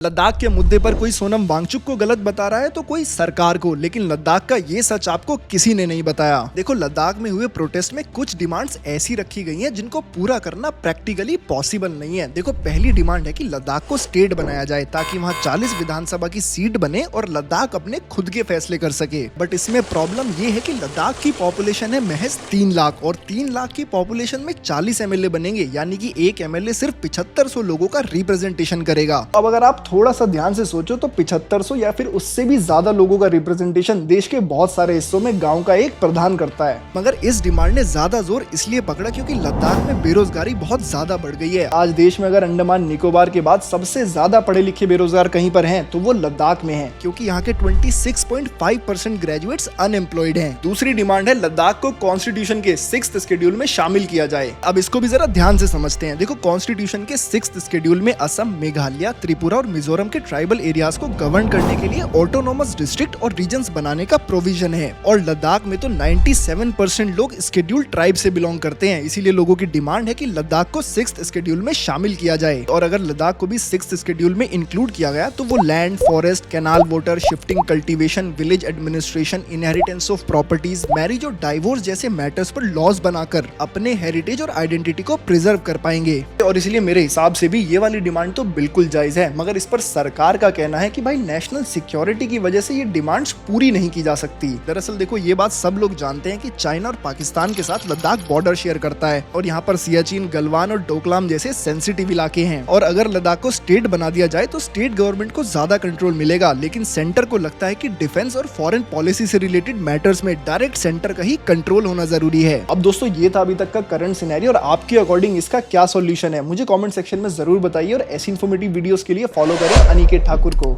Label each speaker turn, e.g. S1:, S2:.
S1: लद्दाख के मुद्दे पर कोई सोनम वांगचुक को गलत बता रहा है तो कोई सरकार को, लेकिन लद्दाख का ये सच आपको किसी ने नहीं बताया। देखो, लद्दाख में हुए प्रोटेस्ट में कुछ डिमांड्स ऐसी रखी गई हैं जिनको पूरा करना प्रैक्टिकली पॉसिबल नहीं है। देखो, पहली डिमांड है कि लद्दाख को स्टेट बनाया जाए ताकि वहाँ 40 विधानसभा की सीट बने और लद्दाख अपने खुद के फैसले कर सके। बट इसमें प्रॉब्लम ये है कि लद्दाख की पॉपुलेशन है महज 3 लाख और 3 लाख की पॉपुलेशन में 40 एमएलए बनेंगे, यानी कि एक एमएलए सिर्फ 7500 लोगों का रिप्रेजेंटेशन करेगा। अब अगर आप थोड़ा सा ध्यान से सोचो तो 7500 या फिर उससे भी ज्यादा लोगों का रिप्रेजेंटेशन देश के बहुत सारे हिस्सों में गांव का एक प्रधान करता है। मगर इस डिमांड ने ज्यादा जोर इसलिए पकड़ा क्योंकि लद्दाख में बेरोजगारी बहुत ज्यादा बढ़ गई है। आज देश में अगर अंडमान निकोबार के बाद सबसे ज्यादा पढ़े लिखे बेरोजगार कहीं पर हैं तो वो लद्दाख में हैं, क्योंकि यहाँ के 26.5% ग्रेजुएट्स अनएम्प्लॉयड हैं। दूसरी डिमांड है लद्दाख को कॉन्स्टिट्यूशन के 6th शेड्यूल में शामिल किया जाए। अब इसको भी जरा ध्यान से समझते हैं। देखो, कॉन्स्टिट्यूशन के 6th शेड्यूल में असम, मेघालय, त्रिपुरा और मिजोरम के ट्राइबल एरियाज को गवर्न करने के लिए ऑटोनोमस डिस्ट्रिक्ट और रीजन्स बनाने का प्रोविजन है। और लद्दाख में तो 97% लोग शेड्यूल ट्राइब से बिलोंग करते हैं। इसीलिए लोगों की डिमांड है कि लद्दाख को 6th शेड्यूल में शामिल किया जाए। और अगर लद्दाख को भी 6th शेड्यूल में इंक्लूड किया गया तो वो land, forest, canal water, shifting, cultivation, village administration, inheritance of properties, marriage और डाइवोर्स जैसे मैटर्स पर लॉज बनाकर अपने हेरिटेज और आइडेंटिटी को प्रिजर्व कर पाएंगे। और इसलिए मेरे हिसाब से भी ये वाली डिमांड तो बिल्कुल जायज है। मगर इस पर सरकार का कहना है कि भाई नेशनल सिक्योरिटी की वजह से ये डिमांड्स पूरी नहीं की जा सकती। दरअसल देखो, ये बात सब लोग जानते हैं कि चाइना और पाकिस्तान के साथ लद्दाख बॉर्डर शेयर करता है और यहाँ पर सियाचिन, गलवान और डोकलाम जैसे सेंसिटिव इलाके हैं। और अगर लद्दाख को स्टेट बना दिया जाए तो स्टेट गवर्नमेंट को ज्यादा कंट्रोल मिलेगा, लेकिन सेंटर को लगता है कि डिफेंस और फॉरेन पॉलिसी से रिलेटेड मैटर्स में डायरेक्ट सेंटर का ही कंट्रोल होना जरूरी है। अब दोस्तों, ये था अभी तक का करंट सिनेरियो और आपके अकॉर्डिंग इसका क्या सॉल्यूशन है मुझे कमेंट सेक्शन में जरूर बताइए। और ऐसी इन्फॉर्मेटिव वीडियोस के लिए फॉलो करें अनिकेत ठाकुर को।